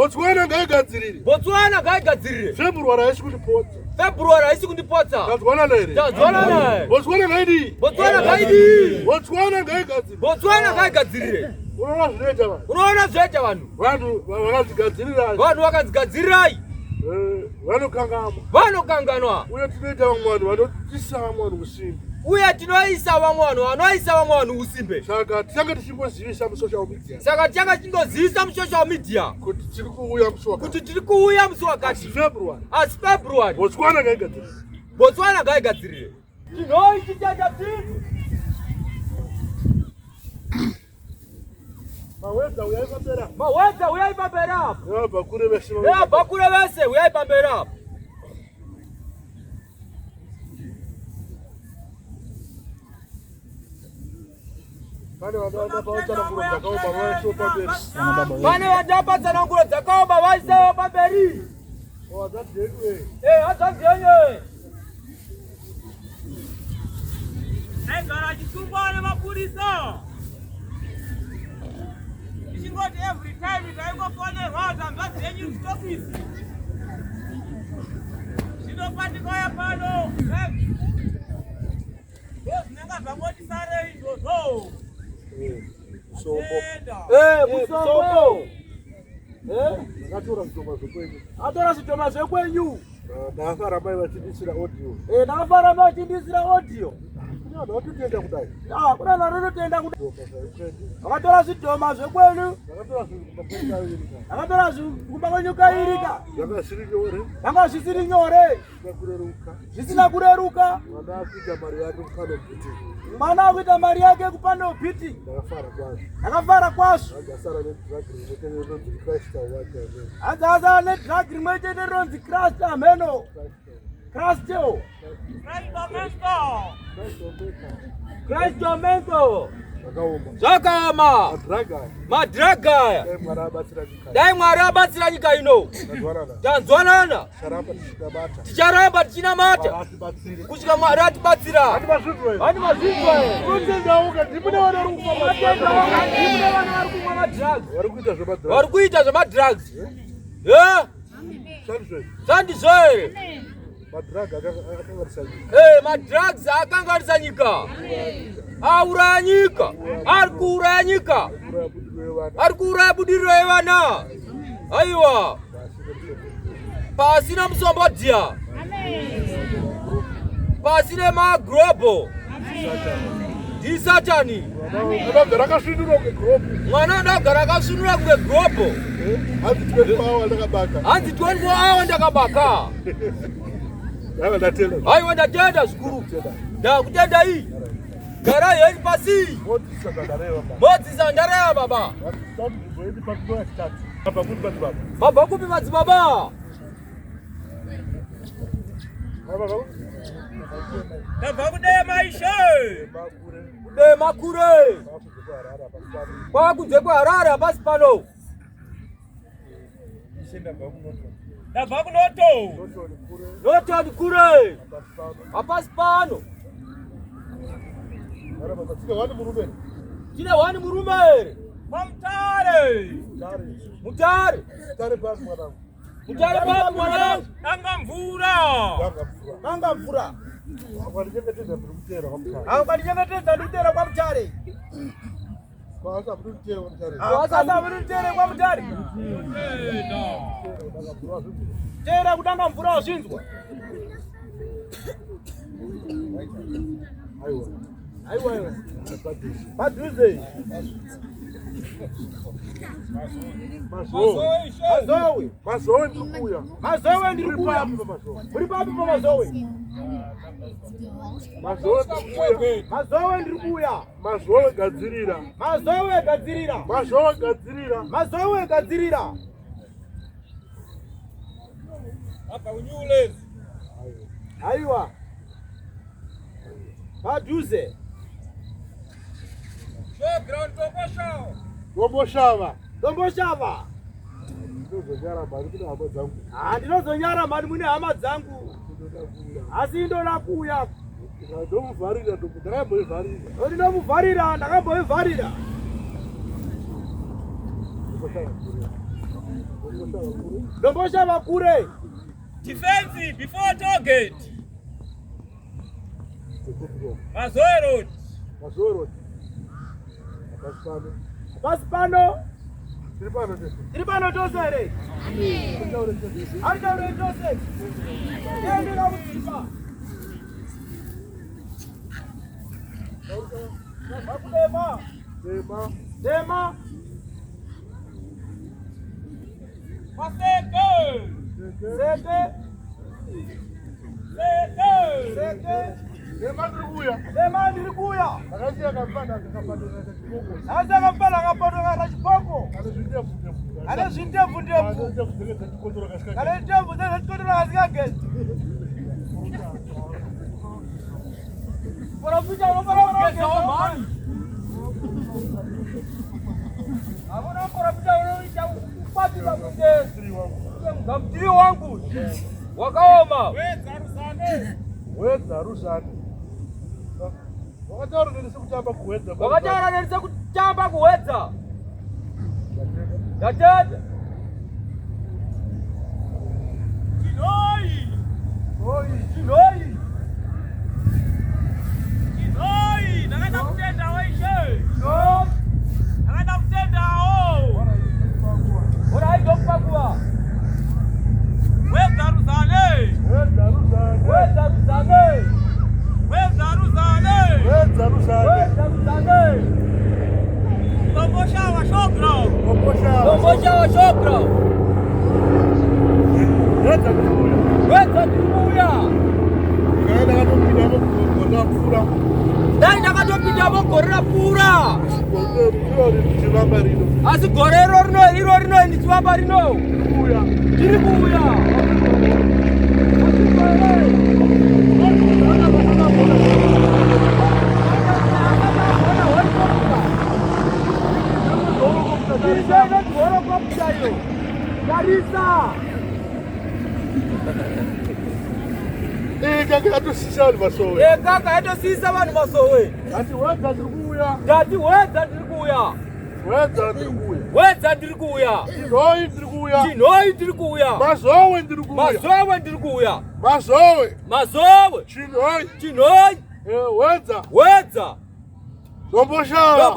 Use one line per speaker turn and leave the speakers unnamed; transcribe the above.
Botswana ngaigadzirire.
Botswana ngaigadzirire.
February haisi kundipodza.
February haisi kundipodza.
Tazwana lere.
Tazwana naye.
Botswana ngaidi.
Botswana ngaidi.
Botswana ngaigadzirire.
Botswana ngaigadzirire.
Unoona zvinoita vanhu.
Unoona zvinoita vanhu.
Vanhu vakadzigadzirirai.
Vanhu vakadzigadzirirai.
Vanokanganwa.
Vanokanganwa.
Uye tinoita vamwe vanhu vanoisa vamwe vanhu usimbe.
Uye tinoisa vamwe vanhu vanoisa vamwe vanhu usimbe.
Saka tanga tichingozivisa musocial media.
Saka tanga tichingozivisa musocial media.
Kuti tiri kuuya musi wakati.
Kuti tiri kuuya musi wakati.
February.
Asi February.
Botswana ngaigadzirire.
Botswana ngaigadzirire. Tinoichichacha tini.
Mawedza uyai pamberi apa.
Mawedza uyai pamberi apa.
Vakuru vese.
Vakuru vese uyai pamberi apa.
Pane
vadapatsa nguro dzakaoma vaisewo pamberi. Adzadzenye.
Aigara chitsungwa nemapurisa. Ichingoti every time taingofonerwa zambwa dzenyu stopisi. Zvinopatikaya pano. Ndozvinenge zvangoti sarei izvozvo.
Musombo.
Akatora zvitoma zvekwenyu.
Atora zvitoma zvekwenyu.
Ndakafara mai vachindisira audio.
Ndakafara mai vachindisira audio.
Kuna watotenda kudai.
Kuna vanotenda kudai. Akatora zvitoma zvekwenyu. Akatora kumba kwenyuka irika. Zvanga zvisiri nyore. Zvisina kureruka. Mwana akuita mari yake kupanda ubhiti. Akafara kwazvo. Adzasa nedrug rimwe chete rinonzi Christ ameno. Christo. Christomento. Zvakaoma. Madhiraga aya. Dai Mwari abatsira nyika ino. Tanzwanana. Ticharamba tichinamata. Kusvika Mwari atibatsira. Hani mazvizwa ere.
Unotendauka ndimune vana vari kumwa
madhiraga. Ndimune vana vari kumwa madhiraga.
Vari kuita
zvemadhiraga. Zandizvo ere. Madrugs akangarisa nyika. Auraya nyika. Ari kuuraya nyika. Ari kuuraya budiriro yevana. Aiwa. Pasina musombodya. Pasina magrobo. Disatani. Mwana ndagara akasvinura kunge grobo. Hanzi 24 hours ndakabaka. Aiwa ndatenda zvikuru. Ndakutenda iyi. Gara heri pasi. Modzisa ndareva baba. Baba kupi madzibaba?
Ndabva kudeye maisha.
Kudeye makure. Kwakudze kuHarare hapasi pano.
Ndabva kuNoto.
Noto ni kure. Hapasi pano. Tine wani murume ere.
Mutare.
Mutare. Mutare papi mwanangu.
Danga mvura.
Danga mvura. Akwanichengetedza ndutera kwa Mutare. Kwasa muritere kwa Mutare. Tera kutanga mvura wazvinzwa. Aiwa. Padhuze. Mazowe ndikuya. Mazowe ndikuya. Muri papi pa Mazowe? Mazowe ndikuya.
Mazowe gadzirira.
Mazowe gadzirira.
Mazowe gadzirira.
Mazowe gadzirira.
Apa unyule.
Aiwa. Padhuze.
Ground
Tomboshava.
Tomboshava.
Ndinozonyara mari kune hama dzangu.
Ndinozonyara mari mune hama dzangu. Asi ndoda kuuya.
Ndomuvharira ndakamboivharira.
Dombosha bakure.
Defense before toll gate. Mazoe Road.
Pasipano.
Tripano
dosere. Andaure dosere. Yendi la mutipa. Dema.
Paseko.
Seke. Dema ndirikuya. Akazi akapanda na chipoko. Ale zindevu. Ale ndevu zikotola kazikake. Porafika unopara mani. Abona porafika unoita upati za mtesi. Ngamtiri wangu. Wakaoma.
Weza rusane. Wakatara nilise
kuchamba kuweza. Yatete. Kinoi.
Nakaenda kutenda wewe. Nakaenda kutenda oh.
Ora haito kupakua.
Weza rusane. Dombosha wa shokro.
Weza
ndikuya. Dai ndakatopinda mogorera pura. Asi gorero rino ndichivamba rino. Ndiri kuuya.
Kaka atosisa masowe.
Kaka atosisa vanhu masowe.
Ati weza ndikuya.
Ndati weza ndikuya.
Weza ndikuya. Chinoi ndikuya. Mazowe ndikuya. Mazowe. Chinoi. Weza.
Domboshava.